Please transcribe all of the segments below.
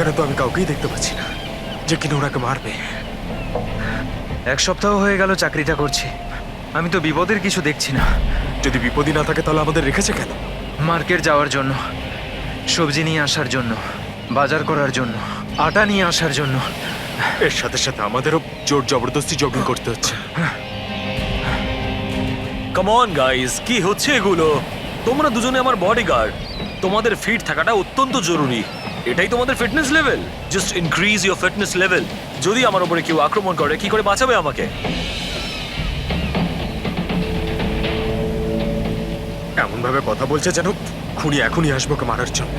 এখানে তো আমি কাউকেই দেখতে পাচ্ছি না যে কিনা ওনাকে মারবে। এক সপ্তাহ হয়ে গেল চাকরিটা করছি, আমি তো বিপদের কিছু দেখছি না। যদি বিপদই না থাকে তাহলে আমাদের রেখেছে কেন? মার্কেট যাওয়ার জন্য, সবজি নিয়ে আসার জন্য, বাজার করার জন্য, আটা নিয়ে আসার জন্য। এর সাথে সাথে আমাদেরও জোর জবরদস্তি জগিং করতে হচ্ছে। কাম অন গাইস, কি হচ্ছে এগুলো? তোমরা দুজনে আমার বডিগার্ড, তোমাদের ফিট থাকাটা অত্যন্ত জরুরি। এটাই তোমাদের fitness level? Just increase your fitness level. যদি আমার উপরে কেউ আক্রমণ করে, কি করে বাঁচাবে আমাকে? এমন ভাবে কথা বলছে যেন খুনি এখনই আসবো ওকে মারার জন্য।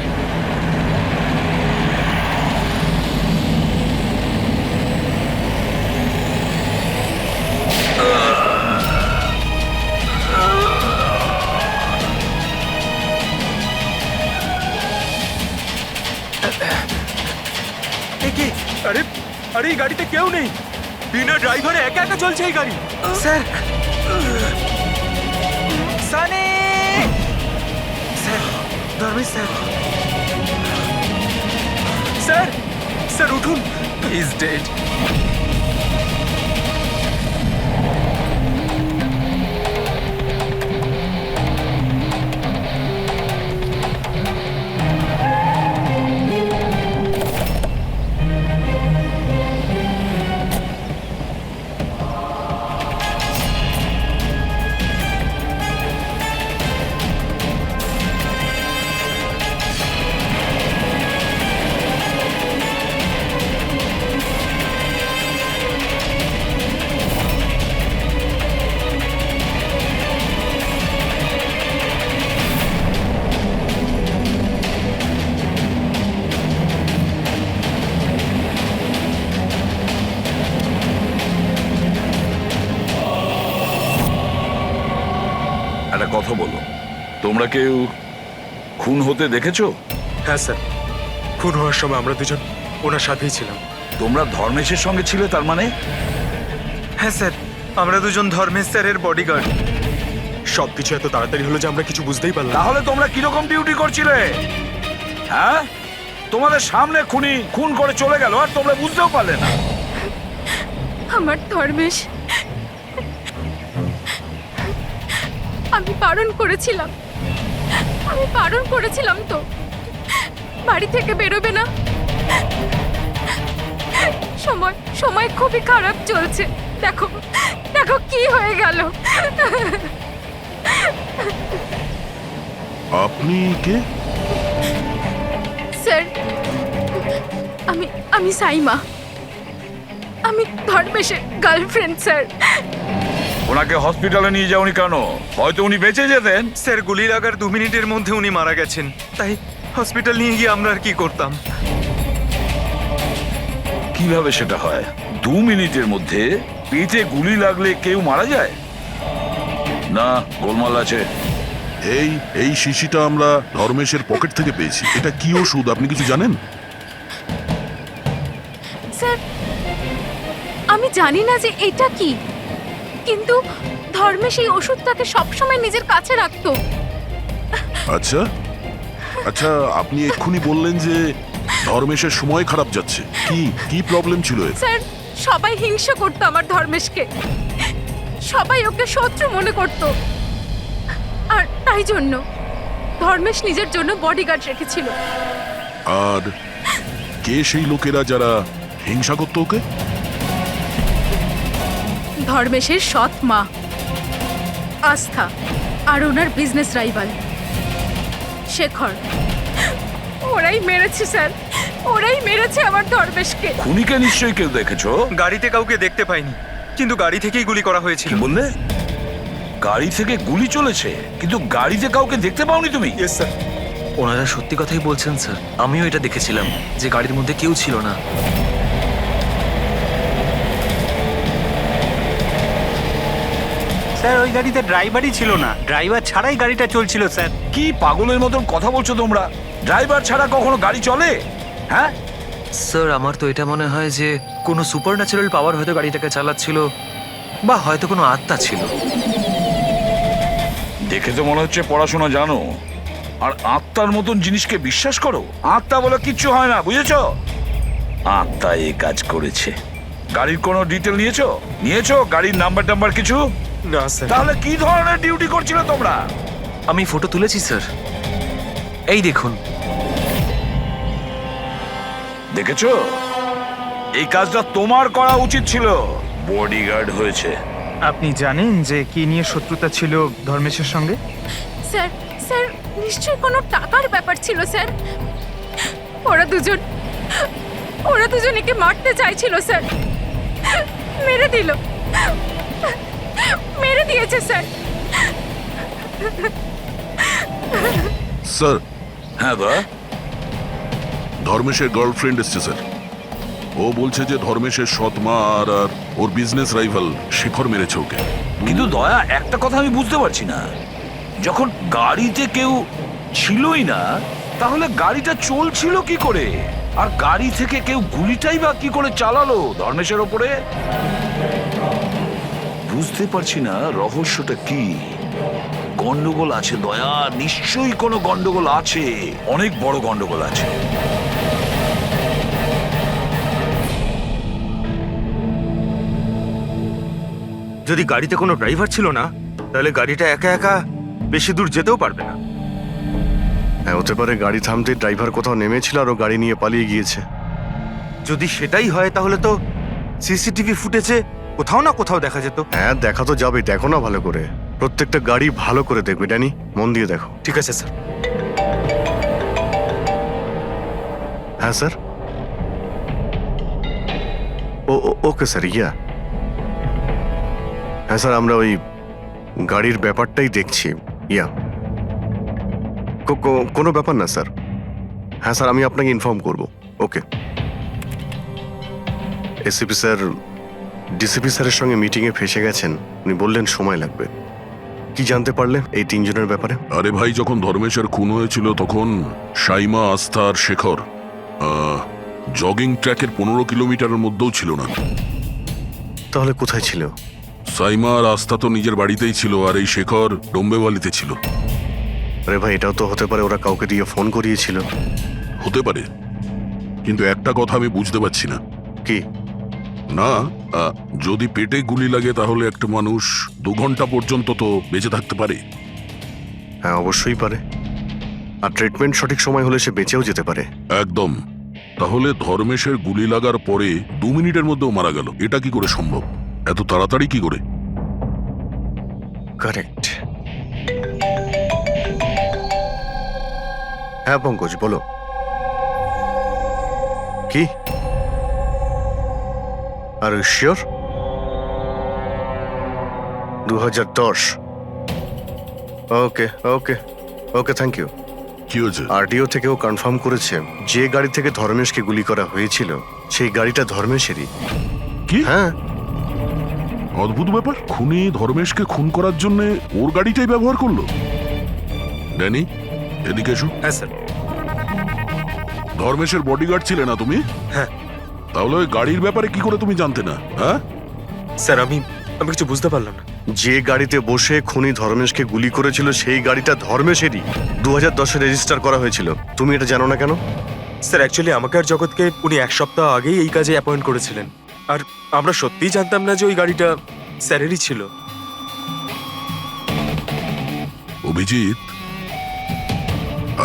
কি? আরে আরে, এই গাড়িতে কেউ নেই, বিনা ড্রাইভারে একা একা চলছে এই গাড়ি। Sir, Sunny sir, Dharmesh sir, sir, sir উঠুন। He is dead. একটা কথা বলো, তোমরা কেউ খুন হতে দেখেছো? হ্যাঁ স্যার, খুন হওয়ার সময় আমরা দুজন ওনার সাথেই ছিলাম। তোমরা ধর্মেশের সঙ্গে ছিলে তার মানে? হ্যাঁ স্যার, আমরা দুজন ধর্মেশ স্যারের বডিগার্ড। সবকিছু এত তাড়াতাড়ি হলো যে আমরা কিছু বুঝতেই পারলাম না। তাহলে তোমরা কিরকম ডিউটি করছিলে? হ্যাঁ, তোমাদের সামনে খুনি খুন করে চলে গেল আর তোমরা বুঝতেও পারলে না। আমার ধর্মেশ, আমি বারণ করেছিলাম, তো বাড়ি থেকে বেরোবে না। সময় খুবই খারাপ চলছে, দেখো দেখো কি হয়ে গেল। আপনি কে? স্যার, আমি সাইমা, আমি ধর্মেশের গার্লফ্রেন্ড স্যার। ওনাকে হসপিটালে নিয়ে যাওনি কেন? হয়তো উনি বেঁচে যেতেন। স্যার, গুলি লাগার 2 মিনিটের মধ্যে উনি মারা গেছেন, তাই হসপিটাল নিয়ে গিয়ে আমরা আর কি করতাম? কিভাবে সেটা হয়? 2 মিনিটের মধ্যে পেটে গুলি লাগলে কেউ মারা যায় না? গোলমাল আছে। এই শিশিটা আমরা ধর্মেশের পকেট থেকে পেয়েছি। এটা কি ওষুধ আপনি কিছু জানেন? স্যার, আমি জানি না যে এটা কি, কিন্তু ধর্মেশ এই ওষুধটাকে সবসময় নিজের কাছে রাখতো। আচ্ছা আচ্ছা, আপনি এক্ষুনি বললেন যে ধর্মেশের সময় খারাপ যাচ্ছে। কি প্রবলেম ছিল এর? স্যার, সবাই হিংসা করতো আমার ধর্মেশকে, সবাই ওকে শত্রু মনে করত, আর তাই জন্য ধর্মেশ নিজের জন্য বডিগার্ড রেখেছিল। আর কে সেই লোকেরা যারা হিংসা করতো ওকে? ধর্মেশের সৎ মা আস্থা আর ওনার বিজনেস রাইভাল শেখর। ওরাই মেরেছে স্যার, ওরাই মেরেছে আমার ধর্মেশকে। খুনিকে নিশ্চয়ই কেউ দেখেছো? গাড়িতে কাউকে দেখতে পাইনি, কিন্তু গাড়ি থেকেই গুলি করা কি হয়েছিল। বললে? গাড়ি থেকে গুলি চলেছে, কিন্তু গাড়িতে কাউকে দেখতে পাওনি তুমি? Yes sir. ওনারা সত্যি কথাই বলছেন স্যার, আমিও এটা দেখেছিলাম যে গাড়ির মধ্যে কেউ ছিল না। স্যার, ওই গাড়িতে ড্রাইভারই ছিল না, ড্রাইভার ছাড়াই গাড়িটা চলছিল স্যার। কি পাগলের মতন কথা বলছো তোমরা? ড্রাইভার ছাড়া কখনো গাড়ি চলে? হ্যাঁ, স্যার, আমার তো এটা মনে হয় যে কোনো সুপার ন্যাচারাল পাওয়ার হয়তো গাড়িটাকে চালাচ্ছিল, বা হয়তো কোনো আত্মা ছিল। দেখে তো মনে হচ্ছে পড়াশোনা জানো। আর আত্মার মতন জিনিসকে বিশ্বাস করো? আত্মা বলে কিচ্ছু হয় না, বুঝেছো? আত্মা এই কাজ করেছে। গাড়ির কোনো ডিটেল নিয়েছো? গাড়ির নাম্বার কিছু? না স্যার। তাহলে কি ধরনের ডিউটি করছিলে তোমরা? আমি ফটো তুলেছি স্যার, এই দেখুন। দেখেছো, এই কাজটা তোমার করা উচিত ছিল। বডিগার্ড হয়েছে। আপনি জানেন যে কি নিয়ে শত্রুতা ছিল ধর্মেশের সঙ্গে? স্যার স্যার নিশ্চয়ই কোনো টাকার ব্যাপার ছিল স্যার। ওরা দুজন একে মারতে চাইছিল স্যার। মেরে দিয়েছে স্যার। স্যার, হ্যাঁ বা ধর্মেশের গার্লফ্রেন্ড এসছে স্যার। ও বলছে যে ধর্মেশের সৎ মা আর ওর বিজনেস রাইভাল শেখর মেরেছে ওকে। কিন্তু দয়া, একটা কথা আমি বুঝতে পারছি না, যখন গাড়িতে কেউ ছিলই না তাহলে গাড়িটা চলছিল কি করে? আর গাড়ি থেকে কেউ গুলিটাই বা কি করে চালালো ধর্মেশের ওপরে? বুঝতে পারছি না রহস্যটা কি। গন্ডগোল আছে দয়া, নিশ্চয়ই কোনো গন্ডগোল আছে, অনেক বড় গন্ডগোল আছে। যদি গাড়িতে কোনো ড্রাইভার ছিল না তাহলে গাড়িটা একা একা বেশি দূর যেতেও পারবে না। হ্যাঁ, হতে পারে গাড়ি থামতে ড্রাইভার কোথাও নেমেছিল আর ও গাড়ি নিয়ে পালিয়ে গিয়েছে। যদি সেটাই হয় তাহলে তো সিসিটিভি ফুটেজে কোথাও না কোথাও দেখা যেত। হ্যাঁ, দেখা তো যাবে, দেখো না ভালো করে। প্রত্যেকটা গাড়ি ভালো করে দেখবে, ড্যানি, মন দিয়ে দেখো। ঠিক আছে স্যার। হ্যাঁ স্যার। ওকে স্যার, হ্যাঁ স্যার, আমরা ওই গাড়ির ব্যাপারটাই দেখছি। কোনো ব্যাপার না স্যার। হ্যাঁ স্যার, আমি আপনাকে ইনফর্ম করব। ওকে। এসিপি স্যার ডিসিপি স্যারের সঙ্গে মিটিংয়ে ফেসে গেছেন। উনি বললেন সময় লাগবে। কি জানতে পারলে এই তিনজনের ব্যাপারে? আরে ভাই, যখন ধর্মেশের খুন হয়েছিল তখন সাইমা, আস্থা আর শেখর জগিং ট্র্যাকের 15 কিলোমিটারের মধ্যেও ছিল না। তাহলে কোথায় ছিল? সাইমা আর আস্থা তো নিজের বাড়িতেই ছিল, আর এই শেখর ডোম্বেওয়ালিতে ছিল। আরে ভাই, এটাও তো হতে পারে ওরা কাউকে দিয়ে ফোন করিয়েছিল। হতে পারে, কিন্তু একটা কথা আমি বুঝতে পারছি না। কি? না, যদি পেটে গুলি লাগে তাহলে একটা মানুষ 2 ঘন্টা পর্যন্ত তো বেঁচে থাকতে পারে। হ্যাঁ, অবশ্যই পারে। আর ট্রিটমেন্ট সঠিক সময় হলে সে বেঁচেও যেতে পারে। একদম। তাহলে ধর্মেশের গুলি লাগার পরে 2 মিনিটের মধ্যেও মারা গেল, এটা কি করে সম্ভব? এত তাড়াতাড়ি কি করে? কারেক্ট। হ্যাঁ পঙ্কজ, বলো। কি? আর sure? 2010। Okay okay okay, thank you. কি হয়েছে? আরটিও থেকেও কনফার্ম করেছে যে গাড়ি থেকে ধর্মেশকে গুলি করা হয়েছিল সেই গাড়িটা ধর্মেশেরই। কি? হ্যাঁ। অদ্ভুত ব্যাপার, খুনি ধর্মেশকে খুন করার জন্য ওর গাড়িটাই ব্যবহার করলো। ড্যানি, এদিকে এসো। হ্যাঁ স্যার। ধর্মেশের বডিগার্ড ছিলে না তুমি? হ্যাঁ। তাহলে ওই গাড়ির ব্যাপারে কি করে তুমি জানতে না? হ্যাঁ স্যার, আমি কিছু বুঝতে পারলাম না। যে গাড়িতে বসে খুনি ধর্মেশকে গুলি করেছিল সেই গাড়িটা ধর্মেশেরই। 2010-এ রেজিস্টার করা হয়েছিল। তুমি এটা জানো না কেন? স্যার, অ্যাকচুয়ালি আমাকে আর জগৎকে উনি 1 সপ্তাহ আগেই এই কাজে অ্যাপয়েন্ট করেছিলেন, আর আমরা সত্যিই জানতাম না যে ওই গাড়িটা স্যারেরই ছিল। অভিজিৎ,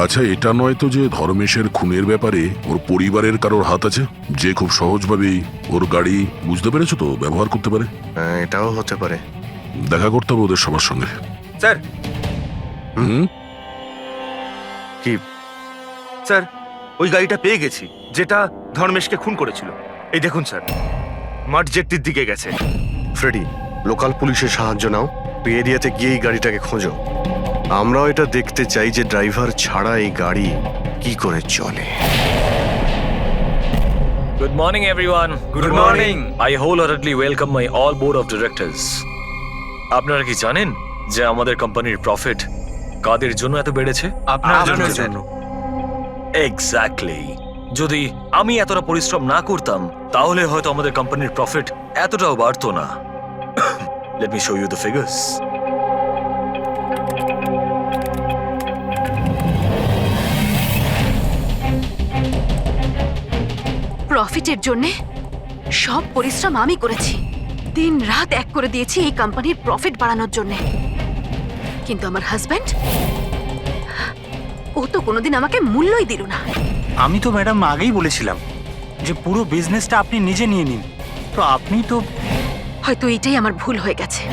আচ্ছা এটা নয় তো যে ধর্মেশের খুনের ব্যাপারে ওর পরিবারের কারোর হাত আছে, যে খুব সহজভাবেই ওর গাড়ি, বুঝতে পেরেছো তো, ব্যবহার করতে পারে? হ্যাঁ, এটাও হতে পারে। দেখা করতে হবে ওদের সবার সঙ্গে। স্যার, হুম, কি? স্যার, ওই গাড়িটা পেয়ে গেছি যেটা ধর্মেশকে খুন করেছিল। এই দেখুন স্যার, মাঠ জেটটির দিকে গেছে। ফ্রেডি, লোকাল পুলিশের সাহায্য নাও, এরিয়াতে গিয়ে এই গাড়িটাকে খোঁজো। আমরাও এটা দেখতে চাই যে ড্রাইভার ছাড়া এই গাড়ি কি করে চলে। Good morning, everyone. Good morning. I wholeheartedly welcome my all board of directors. আপনারা কি জানেন যে আমাদের কোম্পানির প্রফিট কাদের জন্য এত বেড়েছে? আপনার জন্য। এক্স্যাক্টলি। যদি আমি এতটা পরিশ্রম না করতাম তাহলে হয়তো আমাদের কোম্পানির প্রফিট এতটাও বাড়তো না। Let me show you the figures. প্রফিটের জন্য সব পরিশ্রম আমি করেছি, দিন রাত এক করে দিয়েছি এই কোম্পানির প্রফিট বাড়ানোর জন্য। কিন্তু আমার হাজব্যান্ড, ও তো কোনোদিন আমাকে মূল্যই দিল না। আমি তো ম্যাডাম আগেই বলেছিলাম যে পুরো বিজনেসটা আপনি নিজে নিয়ে নিন, তো আপনি তো হয়তো এটাই আমার ভুল হয়ে গেছে।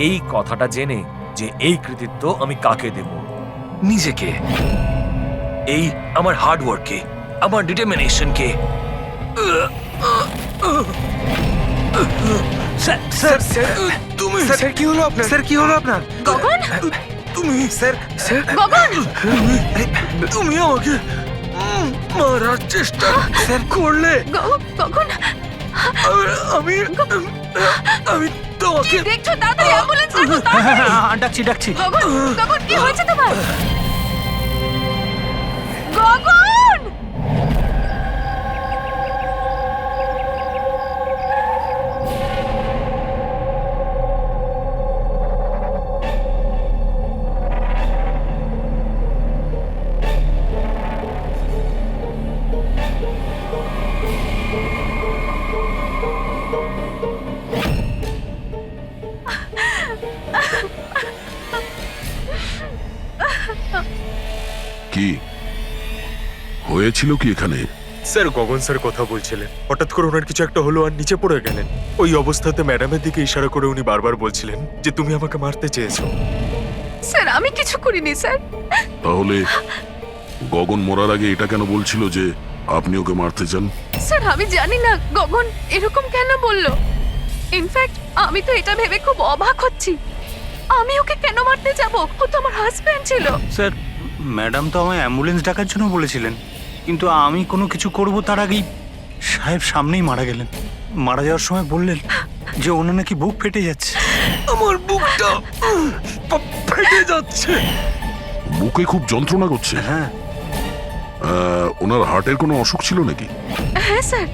এই কথাটা জেনে যে এই কৃতিত্ব আমি কাকে দেব? নিজেকে, এই আমার হার্ডওয়ার্ককে, আমার ডিটারমিনেশনকে। তুমি স্যার কি হলো আপনার? স্যার কি হলো আপনার? গগন, তুমি স্যার স্যার গগন, তুমি আমাকে মারার চেষ্টা করলে। গগন, আর আমি তোমাকে কি দেখছো? তাড়াতাড়ি অ্যাম্বুলেন্স ডাকো, তাড়াতাড়ি। ডাকছি ডাকছি। গগন, গগন, কি হয়েছে তোমার? গগন! কি হয়েছিল কি এখানে? স্যার, গগন স্যার কথা বলছিলেন, হঠাৎ করে ওনার কিছু একটা হলো আর নিচে পড়ে গেলেন। ওই অবস্থাতে ম্যাডামের দিকে ইশারা করে উনি বারবার বলছিলেন যে তুমি আমাকে মারতে চেয়েছো। স্যার, আমি কিছু করিনি স্যার। তাহলে গগন মরার আগে এটা কেন বলছিল যে আপনি ওকে মারতে চান? স্যার, আমি জানি না গগন এরকম কেন বলল। ইনফ্যাক্ট আমি তো এটা ভেবে খুব অবাক হচ্ছি, আমি ওকে কেন মারতে যাব? ও তো আমার হাজবেন্ড ছিল। স্যার, ম্যাডাম তো আমায় অ্যাম্বুলেন্স ডাকার জন্য বলেছিলেন, কিন্তু আমি কোনো কিছু করব তার আগেই সাহেব সামনেই মারা গেলেন। মারা যাওয়ার সময় বললেন যে ওনার নাকি বুক ফেটে যাচ্ছে। আমার বুকটা ফেটে যাচ্ছে। বুকে খুব যন্ত্রণা করছে? হ্যাঁ। ওনার হার্টের কোনো অসুখ ছিল নাকি? হ্যাঁ স্যার,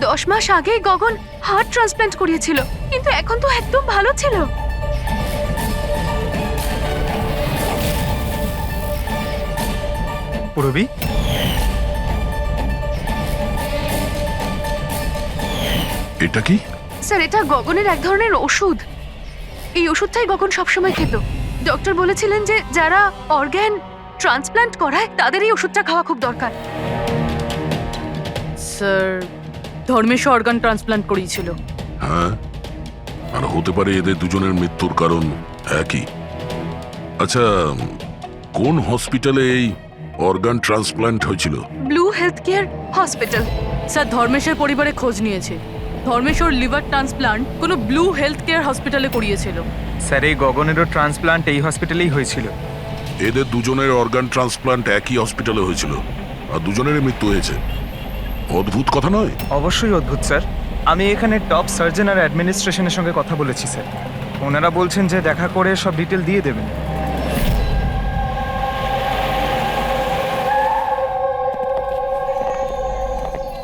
10 মাস আগেই গগন হার্ট ট্রান্সপ্ল্যান্ট করিয়েছিল, কিন্তু এখন তো একদম ভালো ছিল। পুরবি, এটা কি? স্যার, এটা গগনের এক ধরনের ওষুধ। এই ওষুধটাই গগন সবসময় খেত। ডক্টর বলেছিলেন যে যারা অর্গ্যান ট্রান্সপ্ল্যান্ট করায় তাদের এই ওষুধটা খাওয়া খুব দরকার। স্যার, ধর্মেশ অর্গান ট্রান্সপ্ল্যান্ট করিয়েছিল। হ্যাঁ, আর হতে পারে এদের দুজনের মৃত্যুর কারণ একই। আচ্ছা, কোন হসপিটালে এই অর্গান ট্রান্সপ্ল্যান্ট হয়েছিল? Blue health care hospital. Sir, ধর্মেশের পরিবারে খোঁজ নিয়েছে। ধর্মেশ ওর লিভার ট্রান্সপ্ল্যান্ট কোনো ব্লু হেলথ কেয়ার হসপিটালে করিয়েছিল। স্যার এই গগনেরও ট্রান্সপ্লান্ট এই হসপিটালেই হয়েছিল। এদের দুজনের অর্গান ট্রান্সপ্ল্যান্ট একই হসপিটালে হয়েছিল আর দুজনেরই মৃত্যু হয়েছে। অদ্ভুত কথা নয়? অবশ্যই অদ্ভুত স্যার। আমি এখানে টপ সার্জন আর অ্যাডমিনিস্ট্রেশনের সঙ্গে কথা বলেছি স্যার। ওনারা বলছেন যে দেখা করে সব ডিটেল দিয়ে দেবেন।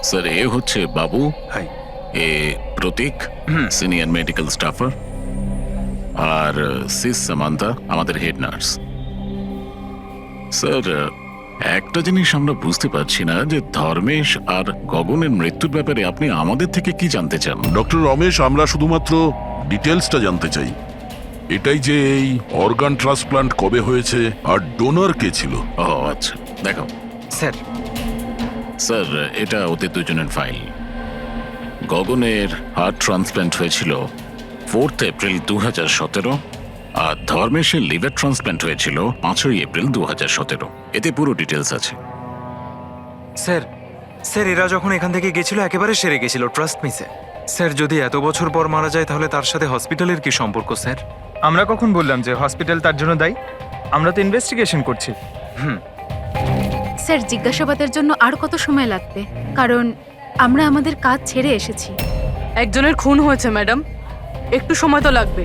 স্যার, এ হচ্ছে বাবু, হাই। এ প্রতীক, সিনিয়র মেডিকেল স্টাফার, আর সিস সামান্তা আমাদের হেড নার্স। স্যার, একটা জিনিস আমরা বুঝতে পারছি না যে ধর্মেশ আর গগনের মৃত্যুর ব্যাপারে আপনি আমাদের থেকে কি জানতে চান? ডক্টর রমেশ, আমরা শুধুমাত্র ডিটেলসটা জানতে চাই। এটাই যে এই অর্গান ট্রান্সপ্ল্যান্ট কবে হয়েছে আর ডোনার কে ছিল। ও আচ্ছা, দেখো স্যার, স্যার, এটা ওদের দুজনের ফাইল। গগনের হার্ট ট্রান্সপ্ল্যান্ট হয়েছিল 4 এপ্রিল 2017, আর ধর্মেশের লিভার ট্রান্সপ্ল্যান্ট হয়েছিল 5 এপ্রিল 2017। এতে পুরো ডিটেলস আছে। স্যার স্যার এরা যখন এখান থেকে গেছিল একেবারে সেরে গেছিল, ট্রাস্ট মি স্যার। স্যার, যদি এত বছর পর মারা যায় তাহলে তার সাথে হসপিটালের কি সম্পর্ক স্যার? আমরা কখন বললাম যে হসপিটাল তার জন্য দায়ী? আমরা তো ইনভেস্টিগেশন করছি। স্যার, জিজ্ঞাসাবাদের জন্য আর কত সময় লাগবে? কারণ আমরা আমাদের কাজ ছেড়ে এসেছি। একজনের খুন হয়েছে ম্যাডাম, একটু সময় তো লাগবে।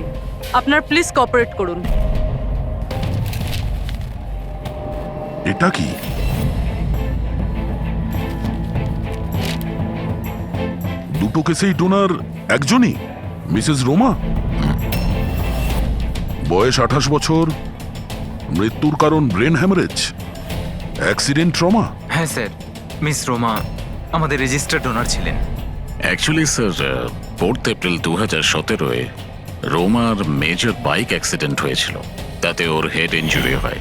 আপনার প্লিজ কোঅপারেট করুন। এটা কি? দুটো কেসেই ডোনার একজনই, মিসেস রোমা। বয়স 28 বছর, মৃত্যুর কারণ ব্রেন হ্যামারেজ, অ্যাক্সিডেন্ট ট্রমা। হ্যাঁ স্যার, মিস রোমা আমাদের রেজিস্টার্ড ডোনার ছিলেন। অ্যাকচুয়ালি স্যার 4 এপ্রিল 2017-এ রোমার মেজর বাইক অ্যাক্সিডেন্ট হয়েছিল। তাতে ওর হেড ইনজুরি হয়,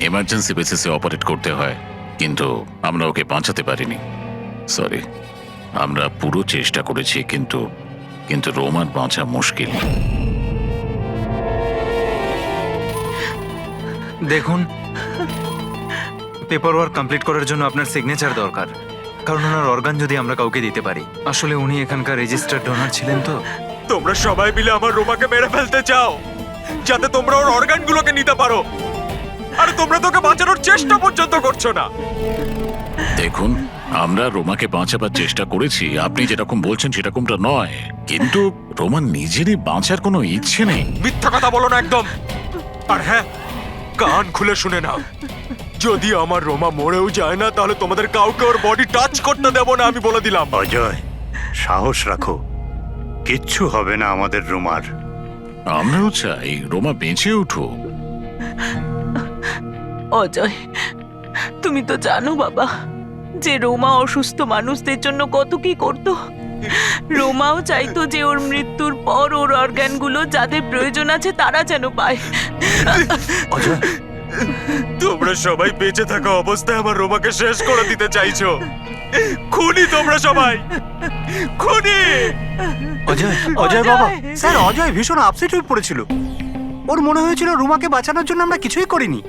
এমার্জেন্সি বেসিসে অপারেট করতে হয়, কিন্তু আমরা ওকে বাঁচাতে পারিনি। সরি, আমরা পুরো চেষ্টা করেছি, কিন্তু রোমার বাঁচা মুশকিল। দেখুন, পেপার ওয়ার্ক কমপ্লিট করার জন্য আপনার সিগনেচার দরকার, কারণ ওনার অর্গান যদি আমরা কাউকে দিতে পারি। আসলে উনি এখানকার রেজিস্টার্ড ডোনার ছিলেন তো। তোমরা সবাই মিলে আমার রোমাকে মেরে ফেলতে চাও, যাতে তোমরা ওর অর্গানগুলোকে নিতে পারো, আর তোমরা তোকে বাঁচানোর চেষ্টা পর্যন্ত করছো না। দেখুন, আমরা রোমাকে বাঁচাবার চেষ্টা করেছি, আপনি যেরকম বলছেন সেরকমটা নয়, কিন্তু রোমান নিজেরই বাঁচার কোনো ইচ্ছে নেই। মিথ্যা কথা বলো না একদম। আর হ্যাঁ, কান খুলে শুনে নাও, যদি আমার রোমা মরেও যায় না, তাহলে তোমাদের কাউকে ওর বডি টাচ করতে দেব না, আমি বলে দিলাম। অজয়, সাহস রাখো, কিচ্ছু হবে না আমাদের রোমার। আমরাও চাই রোমা বেঁচে উঠুক। অজয়, তুমি তো জানো বাবা যে রোমা অসুস্থ মানুষদের জন্য কত কি করত। রোমাও চাইতো যে ওর মৃত্যুর পর ওর অর্গানগুলো যাদের প্রয়োজন আছে তারা যেন পায়। অজয়, তোমরা সবাই বেঁচে থাকা অবস্থায় আমার রোমাকে শেষ করে দিতে চাইছো। খুনি তোমরা সবাই, খুনি। অজয়, অজয় বাবা, স্যার অজয় ভীষণ আপসেট হয়ে পড়েছিল। ওর মনে হয়েছিল রুমাকে বাঁচানোর জন্য আমরা কিছুই করিনি।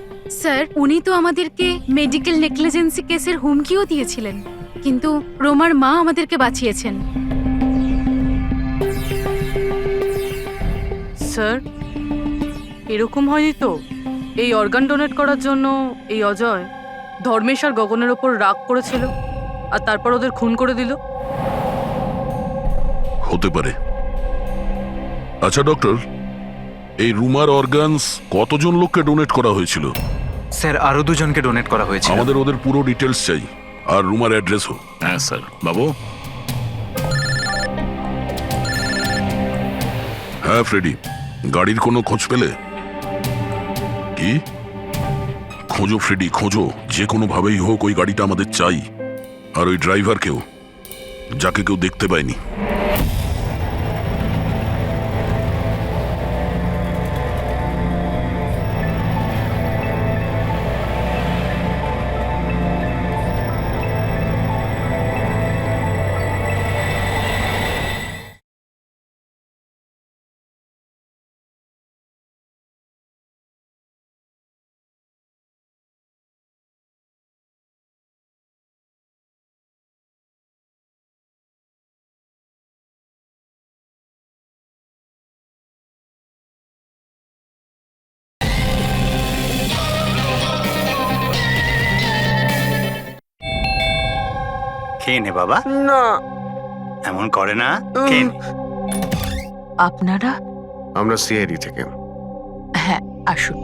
স্যার, উনি তো আমাদেরকে মেডিকেল নেগলিজেন্সি কেসের হুমকিও দিয়েছিলেন, কিন্তু রোমার মা আমাদেরকে বাঁচিয়েছেন। স্যার, এরকম হয়নি তো? এই অর্গান ডোনেট করার জন্য এই অজয় ধর্মেশ আর গগনের ওপর রাগ করেছিল আর তারপর ওদের খুন করে দিল। হতে পারে। আচ্ছা ডক্টর, এই রুমার অর্গানস কতজন লোককে ডোনেট করা হয়েছিল? স্যার, আরো 2 জনকে ডোনেট করা হয়েছে। আমাদের ওদের পুরো ডিটেলস চাই, আর রুমার অ্যাড্রেসও। হ্যাঁ স্যার। বাবু। হ্যাঁ ফ্রেডি, গাড়ির কোনো খোঁজ পেলে? কি? খোঁজো ফ্রেডি, খোঁজো, যে কোনো ভাবেই হোক ওই গাড়িটা আমাদের চাই, আর ওই ড্রাইভারকেও, যাকে কেউ দেখতে পায়নি। খেয়ে নে বাবা। না, এমন করে না, খেয়ে নে। আপনারা? আমরা সিআইডি থেকে। হ্যাঁ, আসুন,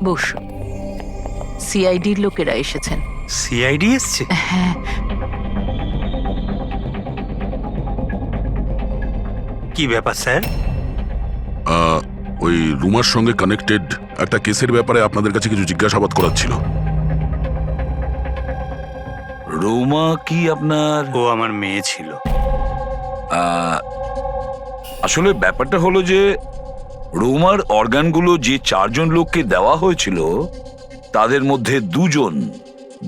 বসুন। সিআইডির লোকেরা এসেছেন। সিআইডি এসছে? হ্যাঁ। কি ব্যাপার স্যার? ওই রুমার সঙ্গে কানেক্টেড একটা কেসের ব্যাপারে আপনাদের কাছে কিছু জিজ্ঞাসাবাদ করার ছিল। রোমা কি আপনার? ও আমার মেয়ে ছিল। আসলে ব্যাপারটা হলো যে রোমার অর্গানগুলো যে 4 জন লোককে দেওয়া হয়েছিল তাদের মধ্যে 2 জন,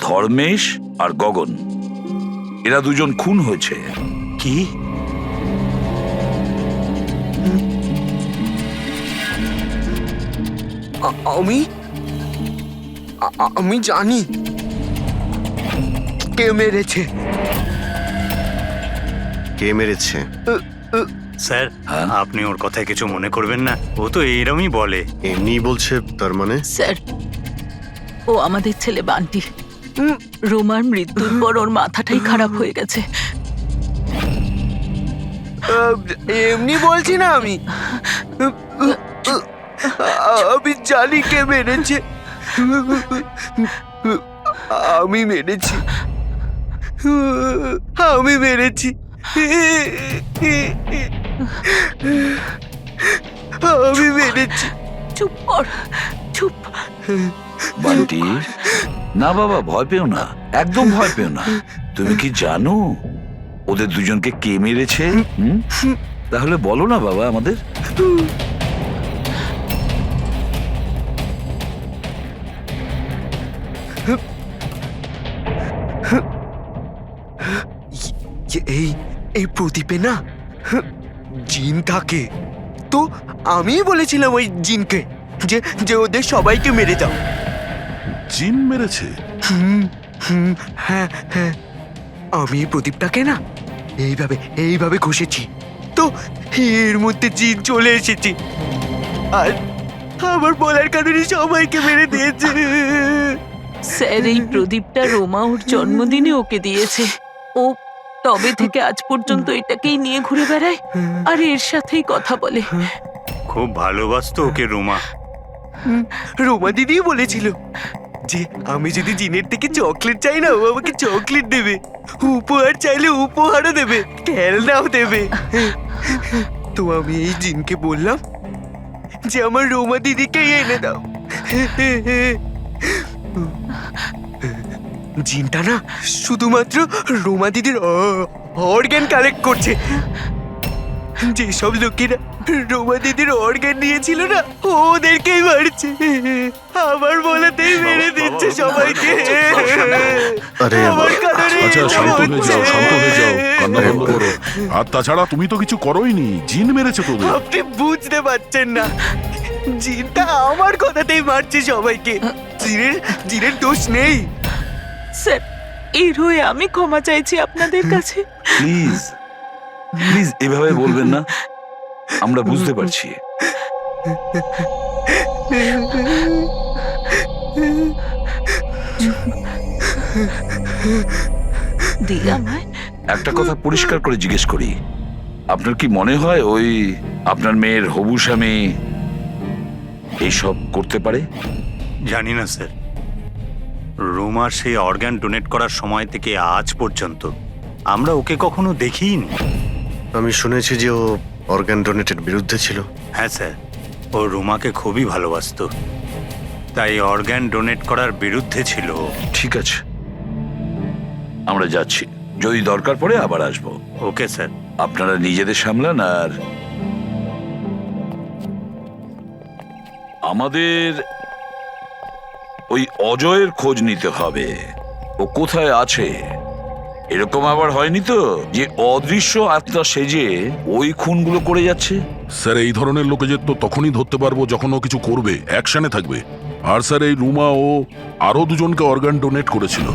ধর্মেশ আর গগন, এরা 2 জন খুন হয়েছে। কি? আমি জানি কে মেরেছে। কে মেরেছে? স্যার, আপনি ওর কথায় কিছু মনে করবেন না, ও তো এইরকমই বলে। এমনি বলছে তার মানে? স্যার, ও আমাদের ছেলে বান্টি। রোমার মৃত্যুর পর ওর মাথাটাই খারাপ হয়ে গেছে। এমনি বলছি না, আমি জানি কে মেরেছে। আমি মেরেছি, আমি মেরেছি। আমি মেরেছি। চুপ কর, চুপ। বান্টি, না বাবা, ভয় পেও না, একদম ভয় পেও না। তুমি কি জানো ওদের দুজনকে কে মেরেছে? তাহলে বলো না বাবা আমাদের। এই এই প্রদীপে না জিন থাকে, তো আমি বলেছিলাম ওই জিনকে যে যে ওদের সবাইকে মেরে দাও। জিন মেরেছে? হ্যাঁ হ্যাঁ, আমি এই প্রদীপটাকে না এইভাবে এইভাবে ঘষেছি, তো এর মধ্যে জিন চলে এসেছে আর আমার বলার কারণে সবাইকে মেরে দিয়েছে। স্যার, এই প্রদীপটা রোমা ওর জন্মদিনে ওকে দিয়েছে। ও তবে থেকে আজ পর্যন্ত এটাকেই নিয়ে ঘুরে বেড়ায় আর এর সাথেই কথা বলে। খুব ভালোবাসতো ওকে রোমা। রোমা দিদি বলেছিল যে আমি যদি জিনের থেকে চকলেট চাই না, ও আমাকে চকলেট দেবে, উপহার চাইলে উপহারও দেবে, খেলনাও দেবে। তো আমি এই জিনকে বললাম যে আমার রোমা দিদিকে এনে দাও। জিনটা না শুধুমাত্র রোমা দিদির অর্গান কালেক্ট করছে। যেসব লোকেরা রোমা দিদির অর্গান নিয়েছিল না, ওদেরকেই মারছে। আমার বলাতেই মেরে দিচ্ছে সবাইকে। আরে আমার কারণে আচ্ছা, এটা শান্ত হয়ে যাও, হচ্ছে। শান্ত হয়ে যাও, কান্না বন্ধ করো। আর তাছাড়া তুমি তো কিছু করোইনি, জিন মেরেছে তোদের। আপনি বুঝতে পারছেন না, জিনটা আমার কথাতেই মারছে সবাইকে। জিনের দোষ নেই। স্যার, এর হয়ে আমি ক্ষমা চাইছি আপনাদের কাছে। প্লিজ প্লিজ এভাবে বলবেন না, আমরা বুঝতে পারছি। দিই আমায়। একটা কথা পরিষ্কার করে জিজ্ঞেস করি, আপনার কি মনে হয় ওই আপনার মেয়ের হবু স্বামী এইসব করতে পারে? জানি না স্যার, রোমার সেই অর্গান ডোনেট করার সময় থেকে আজ পর্যন্ত আমরা ওকে কখনো দেখিনি। আমি শুনেছি যে ও অর্গান ডোনেটের বিরুদ্ধে ছিল। হ্যাঁ স্যার, ও রোমাকে খুবই ভালোবাসতো, তাই অর্গান ডোনেট করার বিরুদ্ধে ছিল ও। ঠিক আছে, আমরা যাচ্ছি, যদি দরকার পড়ে আবার আসবো। Okay sir. আপনারা নিজেদের সামলান, আর আমাদের ওই অজয়ের খোঁজ নিতে হবে। ও কোথায় আছে? এরকম আবার হয়নি তো যে অদৃশ্য আত্মা সেজে ওই খুনগুলো করে যাচ্ছে? স্যার, এই ধরনের লোকেদের তো তখনই ধরতে পারবো যখন ও কিছু করবে, অ্যাকশনে থাকবে। আর স্যার, এই রুমা ও আরো দুজনকে অর্গান ডোনেট করেছিল,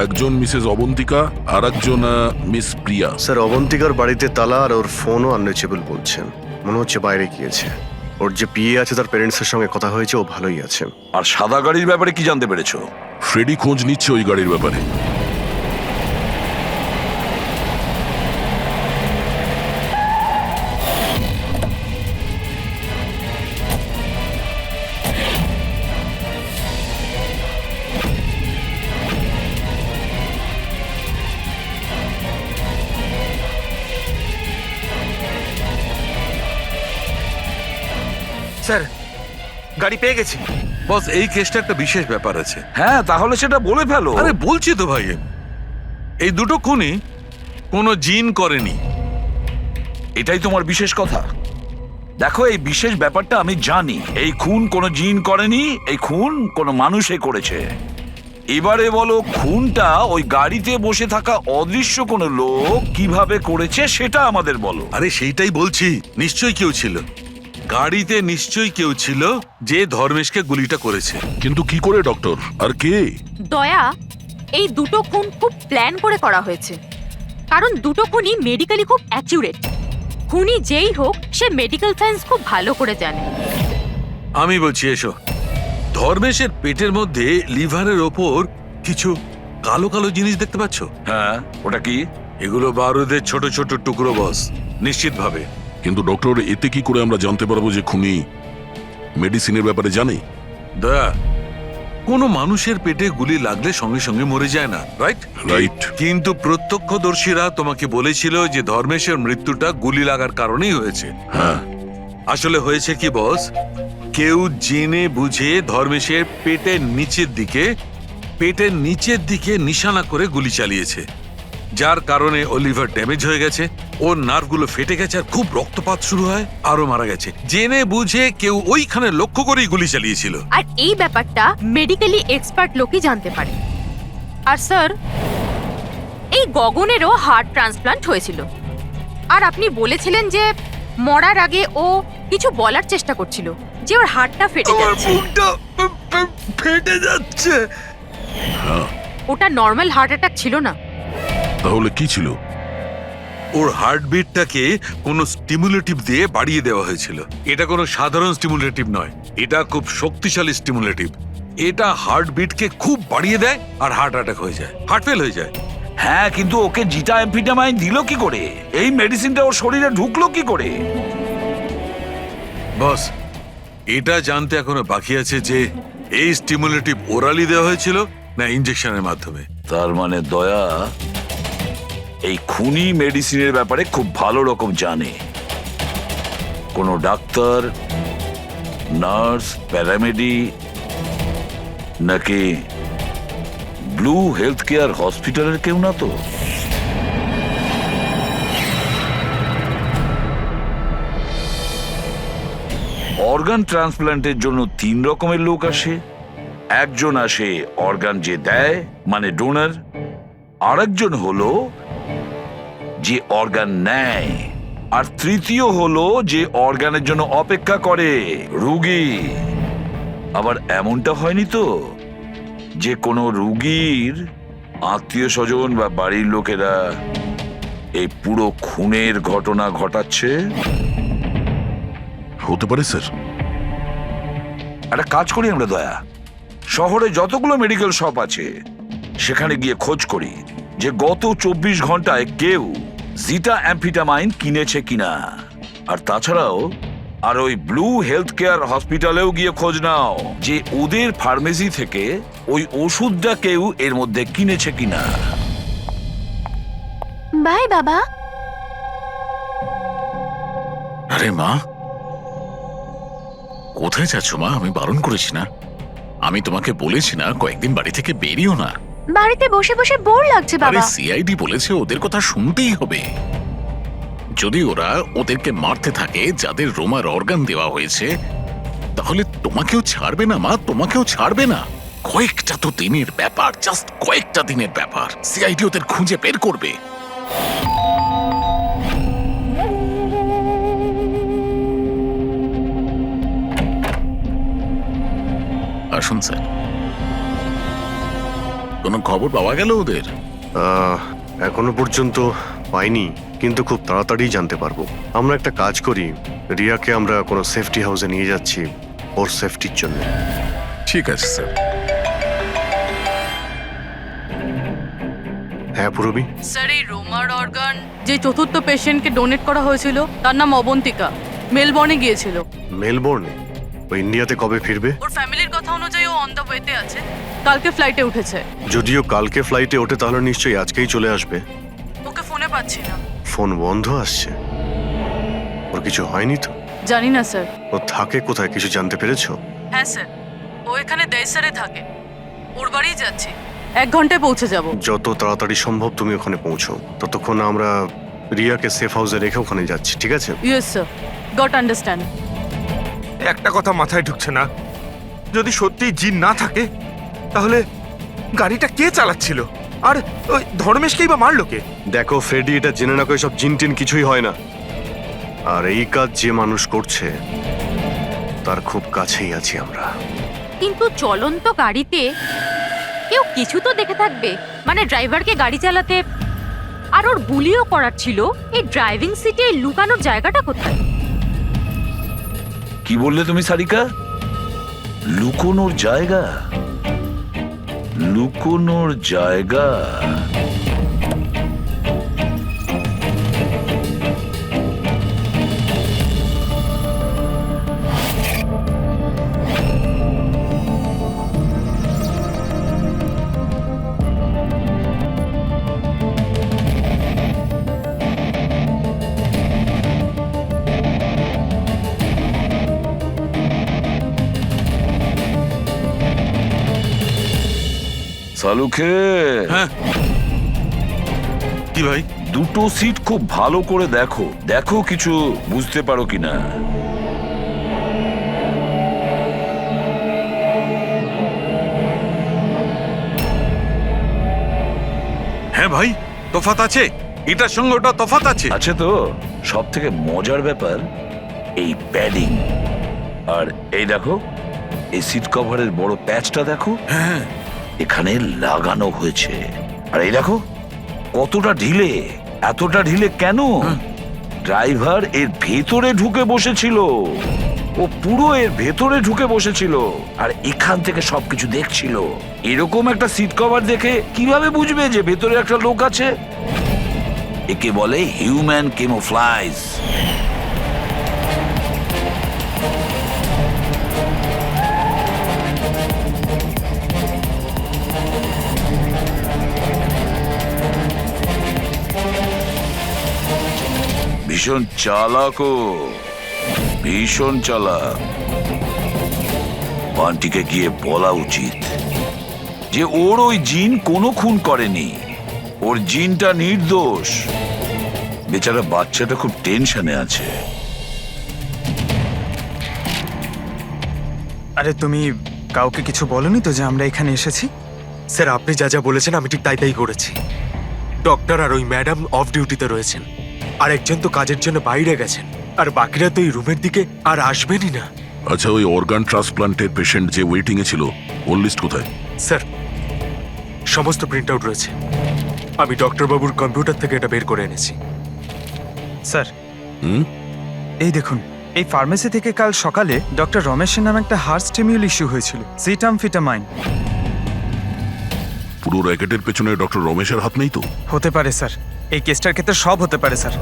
একজন মিসেস অবন্তিকা আর একজন মিস প্রিয়া। স্যার, অবন্তিকার বাড়িতে তালা আর ওর ফোনও আনরিচেবল বলছেন, মনে হচ্ছে বাইরে গিয়েছে। ওর যে পিএ আছে তার প্যারেন্টসের সঙ্গে কথা হয়েছে, ও ভালোই আছে। আর সাদা গাড়ির ব্যাপারে কি জানতে পেরেছো? ফ্রেডি খোঁজ নিচ্ছে ওই গাড়ির ব্যাপারে। স্যার, গাড়ি পেয়ে গেছি। বস, এই কেসটা একটা বিশেষ ব্যাপার আছে। হ্যাঁ, তাহলে সেটা বলে ফেলো। আরে বলছি তো ভাই, এই দুটো খুনই কোনো জিন করেনি। এটাই তোমার বিশেষ কথা? দেখো, এই বিশেষ ব্যাপারটা আমি জানি। এই খুন কোনো জিন করেনি, এই খুন কোনো মানুষে করেছে। এবারে বলো, খুনটা ওই গাড়িতে বসে থাকা অদৃশ্য কোনো লোক কিভাবে করেছে সেটা আমাদের বলো। আরে সেইটাই বলছি, নিশ্চয়ই কেউ ছিল গাড়িতে, নিশ্চয়ই কেউ ছিল যে ধর্মেশকে গুলিটা করেছে। কিন্তু কি করে ডক্টর, আর কে? দয়া, এই দুটো খুন খুব প্ল্যান করে করা হয়েছে, কারণ দুটো খুনই মেডিকেলি খুব অ্যাকিউরেট। খুনি যেই হোক, সে মেডিকেল সায়েন্স খুব ভালো করে জানে। আমি বলছি, এসো। ধর্মেশের পেটের মধ্যে লিভারের ওপর কিছু কালো কালো জিনিস দেখতে পাচ্ছ? হ্যাঁ, ওটা কি? এগুলো বারুদের ছোট ছোট টুকরো, বস, নিশ্চিত ভাবে। কিন্তু ডক্টর, এতে কি করে আমরা জানতে পারবো যে খুনি মেডিসিনের ব্যাপারে জানে? দয়া, কোনো মানুষের পেটে গুলি লাগলে সঙ্গে সঙ্গে মরে যায় না, রাইট? রাইট। কিন্তু প্রত্যক্ষদর্শীরা তোমাকে বলেছিল যে ধর্মেশের মৃত্যুটা গুলি লাগার কারণেই হয়েছে। হ্যাঁ, আসলে হয়েছে কি বস, কেউ জেনে বুঝে ধর্মেশের পেটের নিচের দিকে নিশানা করে গুলি চালিয়েছে, যার কারণে ও লিভার ড্যামেজ হয়ে গেছে, ওর নার্ভগুলো ফেটে গেছে, আর খুব রক্তপাত শুরু হয়, আরো মারা গেছে। জেনে বুঝে কেউ ওইখানে লক্ষ্য করেই গুলি চালিয়েছিল। আর এই ব্যাপারটা মেডিকেলি এক্সপার্ট লোকই জানতে পারে। আর স্যার, এই গগনেরও হার্ট ট্রান্সপ্লান্ট হয়েছিল, আর আপনি বলেছিলেন যে মরার আগে ও কিছু বলার চেষ্টা করছিল, যে ওর হার্টটা ফেটে যাচ্ছে। ফেটে যাচ্ছে। ওটা নর্মাল হার্ট অ্যাটাক ছিল না। তাহলে কি ছিল? ওর হার্টবিটটাকে কোনো স্টিমুলেটিভ দিয়ে বাড়িয়ে দেওয়া হয়েছিল। এটা কোনো সাধারণ স্টিমুলেটিভ নয়, এটা খুব শক্তিশালী স্টিমুলেটিভ। এটা হার্টবিটকে খুব বাড়িয়ে দেয় আর হার্ট অ্যাটাক হয়ে যায়, হার্ট ফেল হয়ে যায়। হ্যাঁ, কিন্তু ওকে জিটা অ্যাম্ফিটামাইন দিল কি করে? এই মেডিসিনটা ওর শরীরে ঢুকলো কি করে? বস, এটা জানতে এখনো বাকি আছে যে এই স্টিমুলেটিভ ওরালি দেওয়া হয়েছিল না ইনজেকশনের মাধ্যমে। তার মানে দয়া এই খুনি মেডিসিনের ব্যাপারে খুব ভালো রকম জানে। কোনো ডাক্তার, নার্স, প্যারামেডি নাকি ব্লু হেলথ কেয়ার হসপিটালের কেউ না তো? অর্গান ট্রান্সপ্লান্টের জন্য 3 রকমের লোক আসে। একজন আসে অর্গান যে দেয়, মানে ডোনার। আরেকজন হলো যে অর্গান নেয়, আর তৃতীয় হলো যে অর্গানের জন্য অপেক্ষা করে, রোগী। আবার এমনটা হয়নি তো যে কোনো রোগীর আত্মীয় স্বজন বা বাড়ির লোকেরা এই পুরো খুনের ঘটনা ঘটাচ্ছে? হতে পারে স্যার। একটা কাজ করি আমরা দয়া, শহরে যতগুলো মেডিকেল শপ আছে সেখানে গিয়ে খোঁজ করি যে গত 24 ঘন্টায় কেউ জিটা অ্যাম্ফিটামাইন কিনেছে কিনা। আর তাছাড়াও আর ওই ব্লু হেলথ কেয়ার হসপিটালেও গিয়ে খোঁজ নাও যে ওদের ফার্মেসি থেকে ওই ওষুধটা কেউ এর মধ্যে কিনেছে কিনা। বাই বাবা। আরে মা, কোথায় যাচ্ছ মা? আমি বারণ করেছি না? আমি তোমাকে বলেছি না কয়েকদিন বাড়ি থেকে বেরিও না? বাড়িতে বসে বসে বোর লাগছে আরে বাবা। সিআইডি বলেছে ওদের কথা শুনতেই হবে। যদি ওরা ওদেরকে মারতে থাকে যাদের রোমার অর্গান দেওয়া হয়েছে, তাহলে তোমাকেও ছাড়বে না মা, তোমাকেও ছাড়বে না। কয়েকটা তো দিনের ব্যাপার, জাস্ট কয়েকটা দিনের ব্যাপার। সিআইডি ওদের খুঁজে বের করবে। আসুন স্যার। কোনো খবর পাওয়া গেল ওদের? এখনো পর্যন্ত পাইনি, কিন্তু খুব তাড়াতাড়ি জানতে পারবো। আমরা একটা কাজ করি, রিয়াকে আমরা কোনো সেফটি হাউসে নিয়ে যাচ্ছি ওর সেফটির জন্য। ঠিক আছে স্যার। হ্যাঁ পুরবি। স্যার, এই রোমার অর্গান যে চতুর্থ পেশেন্টকে ডোনেট করা হয়েছিল তার নাম অবন্তিকা, মেলবর্নে গিয়েছিল। মেলবোর্নে? ও ইন্ডিয়াতে কবে ফিরবে? ওর ফ্যামিলির কথা অনুযায়ী ও অন দ্য ওয়েতে আছে, কালকে ফ্লাইটে উঠেছে। যদিও কালকে ফ্লাইটে ওঠে তাহলে নিশ্চয়ই আজকেই চলে আসবে। ওকে ফোনে পাচ্ছি না। ফোন বন্ধ আসছে। ওর কিছু হয়নি তো? জানি না স্যার। ও থাকে কোথায় কিছু জানতে পেরেছো? হ্যাঁ স্যার, ও এখানে দেশারে থাকে, ওর বাড়িই যাচ্ছি। 1 ঘন্টায় পৌঁছে যাব। যত তাড়াতাড়ি সম্ভব তুমি ওখানে পৌঁছো, ততক্ষণ আমরা রিয়াকে সেফ হাউসে রেখে ওখানে যাচ্ছি, ঠিক আছে? Yes sir, goat understand. একটা কথা মাথায় ঢুকছে না, যদি সত্যি জিন না থাকে তাহলে গাড়িটা কে চালাচ্ছিল? আর ওই ধর্মেশকেই বা মারলো কে? দেখো ফ্রেডি, এটা জেনে না করে সব জিন টিন কিছুই হয় না। আর এই কাজ যে মানুষ করছে তার খুব কাছেই আছি আমরা। কিন্তু চলন্ত গাড়িতে কেউ কিছু তো দেখে থাকবে, মানে ড্রাইভারকে গাড়ি চালাতে। আর ওর গুলিও করার ছিল। এই ড্রাইভিং সিটে লুকানোর জায়গাটা কোথায়? কি বললে তুমি সারিকা? লুকোনোর জায়গা? লুকোনোর জায়গা? সালুখে হ্যাঁ কি ভাই? দুটো সিট খুব ভালো করে দেখো, দেখো কিছু বুঝতে পারো কিনা। হ্যাঁ ভাই, তফাৎ আছে, এটার সঙ্গে ওটা তফাৎ আছে। আছে তো। সব থেকে মজার ব্যাপার এই প্যাডিং, আর এই দেখো এই সিট কভারের বড় প্যাচটা দেখো, হ্যাঁ এখানে লাগানো হয়েছে। আর এই দেখো কতটা ঢিলে, এতটা ঢিলে কেন? ড্রাইভার এর ভেতরে ঢুকে বসেছিল, ও পুরো এর ভেতরে ঢুকে বসেছিল আর এখান থেকে সবকিছু দেখছিল। এরকম একটা সিট কভার দেখে কিভাবে বুঝবে যে ভেতরে একটা লোক আছে? একে বলে হিউম্যান কেমোফ্লাইজ। ভীষণ চালাক ও, ভীষণ চালাক। বান্টিকে গিয়ে বলা উচিত যে ওর ওই জিন কোনো খুন করেনি, ওর জিনটা নির্দোষ। বেচারা বাচ্চাটা খুব টেনশনে আছে। আরে তুমি কাউকে কিছু বলনি তো যে আমরা এখানে এসেছি? স্যার, আপনি যা যা বলেছেন আমি ঠিক তাই তাই করেছি। ডক্টর আর ওই ম্যাডাম অফ ডিউটিতে রয়েছেন, আর একজন তো কাজের জন্য বাইরে গেছেন, আর বাকিরা তো এই রুমের দিকে আর আসবেনই না। আচ্ছা, ওই অর্গান ট্রান্সপ্লান্টের পেশেন্ট যে ওয়েটিং এ ছিল, ওর লিস্ট কোথায়? স্যার, সমস্ত প্রিন্ট আউট রয়েছে। আমি ডক্টর বাবুর কম্পিউটার থেকে এটা বের করে এনেছি। স্যার, হুম? এই দেখুন, এই ফার্মেসি থেকে কাল সকালে ডক্টর রমেশের নামে একটা হার্ট স্টিমিউল ইস্যু হয়েছিল, সিটামফিটামাইন। পুরো র্যাকেটের পেছনে ডক্টর রমেশের হাত নেই তো? হতে পারে স্যার, এই কেসটার ক্ষেত্রে সব হতে পারে স্যার।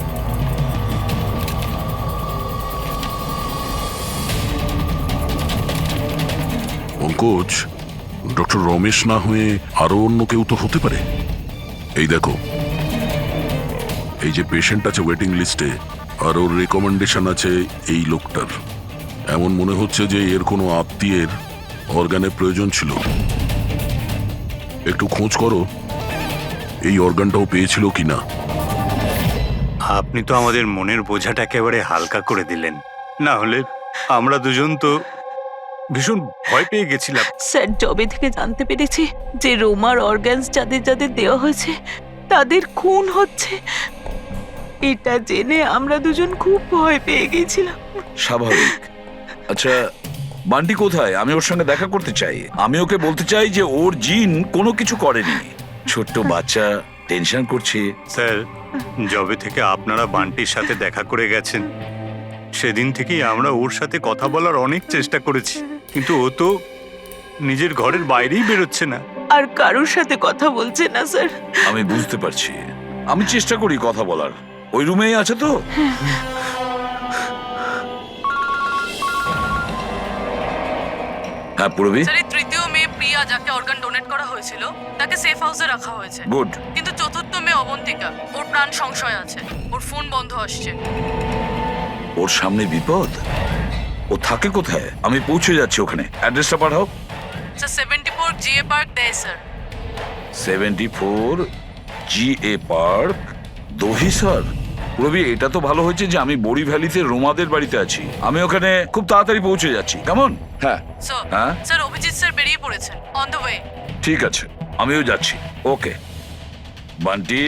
পঙ্কজ, ডক্টর রমেশ না হয়ে আরো অন্য কেউ তো হতে পারে। এই দেখো, এই যে পেশেন্ট আছে ওয়েটিং লিস্টে, আর ওর রেকমেন্ডেশন আছে এই লোকটার। এমন মনে হচ্ছে যে এর কোনো আত্মীয়ের অর্গানের প্রয়োজন ছিল। একটু খোঁজ করো এই অর্গানটাও পেয়েছিল কিনা। আপনি তো আমাদের মনের বোঝাটা একেবারে হালকা করে দিলেন, না হলে আমরা দুজন তো ভীষণ ভয় পেয়ে গেছিলাম। স্যার, জবে থেকে জানতে পেরেছি যে রোমার অর্গানস যাদের যাদের দেওয়া হয়েছে তাদের খুন হচ্ছে, এটা জেনে আমরা দুজন খুব ভয় পেয়ে গেছিলাম। স্বাভাবিক। আচ্ছা, বান্টি কোথায়? আমি ওর সঙ্গে দেখা করতে চাই। আমি ওকে বলতে চাই যে ওর জিন কোনো কিছু করেনি। ছোট্ট বাচ্চা টেনশন করছে। স্যার, জবে থেকে আপনারা বান্টির সাথে দেখা করে গেছেন, সেদিন থেকেই আমরা ওর সাথে কথা বলার অনেক চেষ্টা করেছি, কিন্তু ও তো নিজের ঘরের বাইরেই বেরোচ্ছে না। আর কারোর সাথে কথা বলছে না স্যার। আমি বুঝতে পারছি, আমি চেষ্টা করি কথা বলার। ওই রুমেই আছে তো? হ্যাঁ পুরবি। স্যার, এই তৃতীয় মেয়ে প্রিয়া, যাকে অর্গান ডোনেট করা হয়েছিল, তাকে সেফ হাউসে রাখা হয়েছে। গুড। কিন্তু চতুর্থ মেয়ে অবন্তিকা, ওর প্রাণ সংশয় আছে, ওর ফোন বন্ধ আসছে। ওর সামনে বিপদ। ও থাকে কোথায়? আমি পৌঁছে যাচ্ছি ওখানে। অ্যাড্রেসটা পাঠাও। স্যার, 74 জিএ পার্ক দেয় sir. 74 GA park, Dahisar. Ravi, এটা তো ভালো হয়েছে যে আমি বড়ি ভ্যালিতে রোমাদের বাড়িতে আছি। আমি ওখানে খুব তাড়াতাড়ি পৌঁছে যাচ্ছি। কেমন? হ্যাঁ স্যার, হ্যাঁ স্যার, অভিজিৎ স্যার বেরিয়ে পড়েছেন, অন দ্য ওয়ে। ঠিক আছে, আমিও যাচ্ছি। ওকে। বান্টি,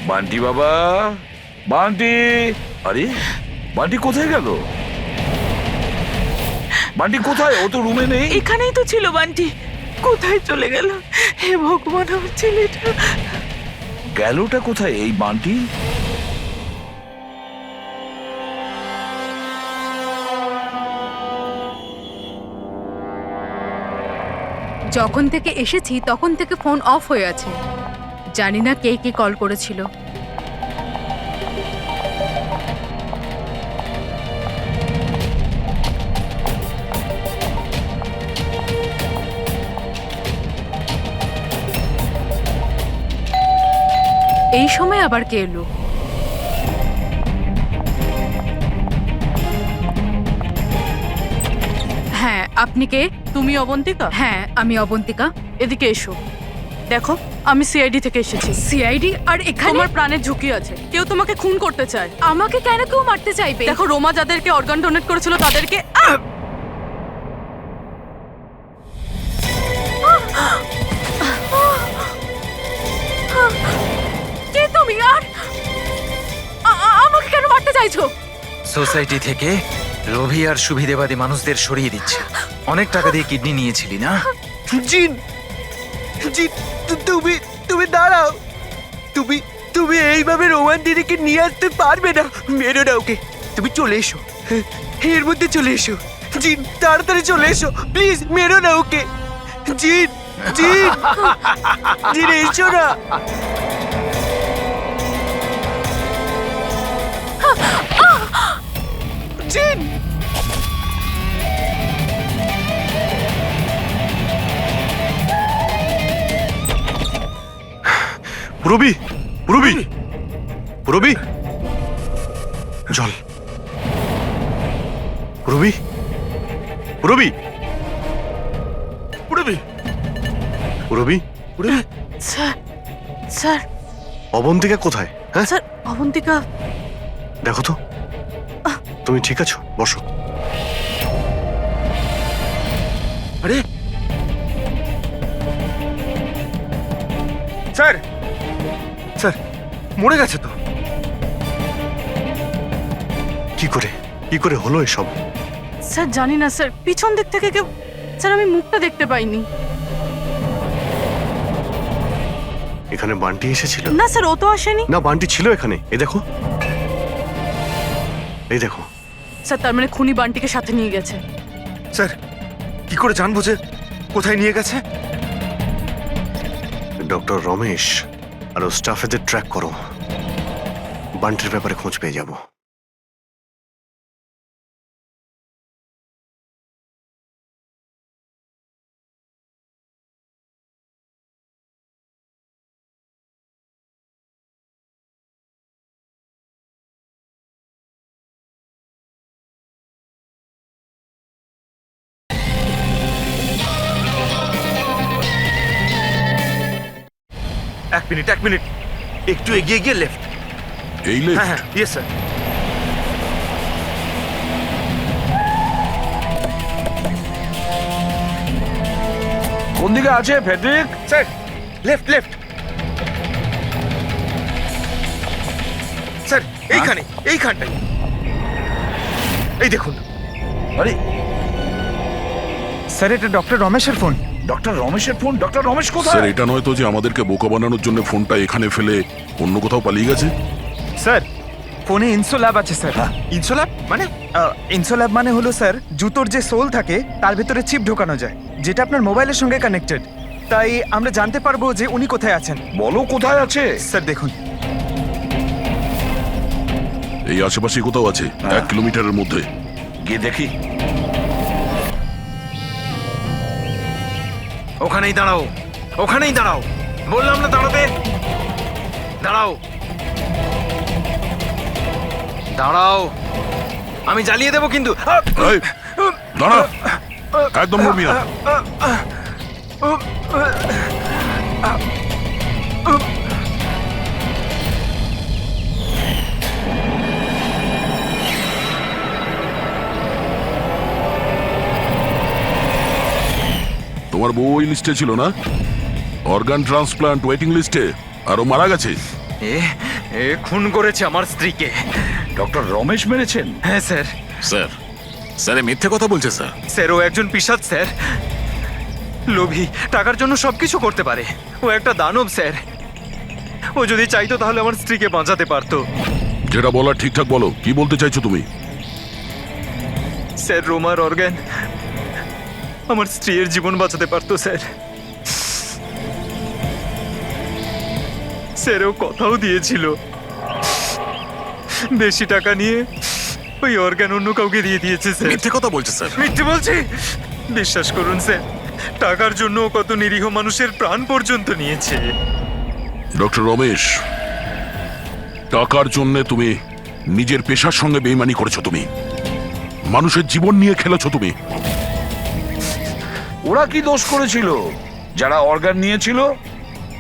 বান্টি বাবা, বান্টি। আরে বান্টি কোথায় গেল? বান্টি কোথায়? ও তো রুমে নেই। এখানেই তো ছিল বান্টি, কোথায় চলে গেল? হে ভগবান, আমার ছেলেটা গেলটা কোথায় এই বান্টি? যখন থেকে এসেছি তখন থেকে ফোন অফ হয়ে আছে। জানি না কে কে কল করেছিল। এই সময় আবার কে এলো? হ্যাঁ, আপনি কে? তুমি অবন্তিকা? হ্যাঁ আমি অবন্তিকা। এদিকে এসো। দেখো, আমি সিআইডি থেকে এসেছি। সিআইডি? আর এখানে তোমার প্রাণের ঝুঁকি আছে, কেউ তোমাকে খুন করতে চায়। আমাকে কেন কেউ মারতে চাইবে? দেখো, রোমা যাদেরকে অর্গান ডোনেট করেছিল তাদেরকে কে তুমি? আর আমাকে কেন মারতে চাইছো? সোসাইটি থেকে লোভী আর সুবিধেবাদী মানুষদের সরিয়ে দিচ্ছে। অনেক টাকা দিয়ে কিডনি নিয়েছিলি না? জিন, জিন, তুমি তুমি দাঁড়াও। তুমি তুমি এইভাবে রোমান দিদিকে নিয়ে আসতে পারবে না। মেরো না ওকে। তুমি চলে এসো, এর মধ্যে চলে এসো। জিন, তাড়াতাড়ি চলে এসো প্লিজ। মেরো না ওকে। জিন, জিন, জিন, এসো না। জিন, পুরবি, পুরবি, পুরবি, জল। পুরবি, পুরবি, পুরবি, পুরবি, পুরবি। স্যার, স্যার, অবন্তিকা কোথায়? হ্যাঁ, স্যার, অবন্তিকা। দেখো তো, তুমি ঠিক আছো? বসো। আরে স্যার, স্যার মরে গেছে তো। কি করে, কি করে হলো এসব? স্যার জানি না স্যার, পিছন দিক থেকে কেউ, স্যার আমি মুখটা দেখতে পাইনি। এখানে বান্টি এসেছিল? না স্যার, ও তো আসেনি। না, বান্টি ছিল এখানে। এই দেখো, এই দেখো। স্যার তার মানে খুনি বান্টিকে সাথে নিয়ে গেছে। স্যার কি করে জানবো যে কোথায় নিয়ে গেছে? ডক্টর রমেশ আর ও স্টাফেদের ট্র্যাক করো। বান্টির ব্যাপারে খোঁজ পেয়ে যাব। এক মিনিট, এক মিনিট, একটু এগিয়ে গিয়ে লেফট। এই হ্যাঁ লেফট? হ্যাঁ, ইয়েস স্যার। কোন দিকে আছে Friedrich? Sir left, left. Sir এইখানে, এইখানটাই। এই দেখুন। আরে স্যার এটা ডক্টর রমেশের ফোন। ডক্টর রমেশের ফোন? ডক্টর রমেশ স্যার কোথায়? এটা নয় তো যে আমাদেরকে বোকা বানানোর জন্য ফোনটা এখানে ফেলে অন্য কোথাও পালিয়ে গেছে? স্যার ফোনে ইনসোল্যাব আছে স্যার। ইনসোল্যাব মানে? ইনসোল্যাব মানে হলো স্যার জুতোর যে সোল থাকে তার ভেতরে চিপ ঢোকানো যায়, যেটা আপনার মোবাইলের সঙ্গে কানেক্টেড। তাই আমরা জানতে পারবো যে উনি কোথায় আছেন। বলো কোথায় আছে? স্যার দেখুন, এই আশেপাশে কোথাও আছে, 1 কিলোমিটারের মধ্যে। গিয়ে দেখি। ওখানেই দাঁড়াও, ওখানেই দাঁড়াও। বললাম না দাঁড়াতে। দাঁড়াও, দাঁড়াও, আমি জ্বালিয়ে দেবো কিন্তু। এই, দাঁড়া, একদম নড়বি না। তোমার বউ ওই লিস্টে ছিল না? অর্গান ট্রান্সপ্লান্ট ওয়েটিং লিস্টে। আর ও মারা গেছে। এ খুন করেছে আমার স্ত্রীকে। ডক্টর রমেশ মেরেছেন? হ্যাঁ স্যার। স্যার, স্যার এ মিথ্যে কথা বলছে স্যার। স্যার ও একজন পিশাচ স্যার, লোভী, টাকার জন্য সবকিছু করতে পারে। ও একটা দানব স্যার। ও যদি চাইতো তাহলে আমার স্ত্রীকে বাঁচাতে পারতো। যেটা বলার ঠিকঠাক বলো, কি বলতে চাইছো তুমি? স্যার রোমার অর্গান আমার স্ত্রীর জীবন বাঁচাতে পারতো স্যার। স্যার ও কথাও দিয়েছিল বেশি টাকা নিয়ে ওই অর্গান অন্য কাউকে দিয়ে দিয়েছে স্যার। মিথ্যে কথা বলছে স্যার। মিথ্যে বলছি? বিশ্বাস করুন স্যার, টাকার জন্য ও কত নিরীহ মানুষের প্রাণ পর্যন্ত নিয়েছে। ডক্টর রমেশ, টাকার জন্য তুমি নিজের পেশার সঙ্গে বেইমানি করেছো। তুমি মানুষের জীবন নিয়ে খেলেছো তুমি। ওরা কি দোষ করেছিল? যারা অর্গান নিয়েছিল,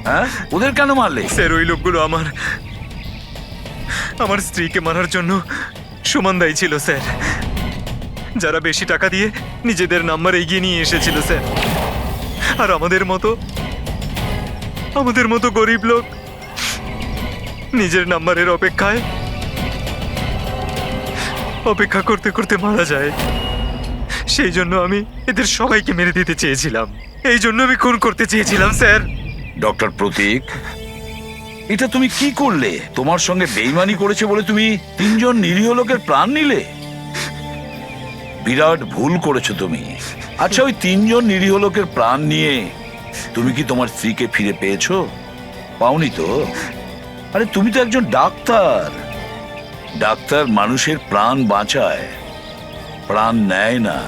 হ্যাঁ, ওদের কেন মারলে? স্যার ওই লোকগুলো আমার স্ত্রীকে মারার জন্য সমান দায়ী ছিল স্যার। যারা বেশি টাকা দিয়ে নিজেদের নাম্বার এগিয়ে নিয়ে এসেছিল স্যার, আর আমাদের মতো গরিব লোক নিজের নাম্বারের অপেক্ষা করতে করতে মারা যায়। সেই জন্য আমি এদের সবাইকে মেরে দিতে চেয়েছিলাম। এই জন্য আমি খুন করতে চেয়েছিলাম স্যার। ডক্টর প্রতীক, এটা তুমি কি করলে? তোমার সঙ্গে বেইমানি করেছে বলে তুমি 3 জন নিরীহ লোকের প্রাণ নিলে। বিরাট ভুল করেছো তুমি। আচ্ছা, ওই 3 জন নিরীহ লোকের প্রাণ নিয়ে তুমি কি তোমার স্ত্রীকে ফিরে পেয়েছো? পাওনি তো? আরে তুমি তো একজন ডাক্তার। ডাক্তার মানুষের প্রাণ বাঁচায়, প্রাণ নেয় না।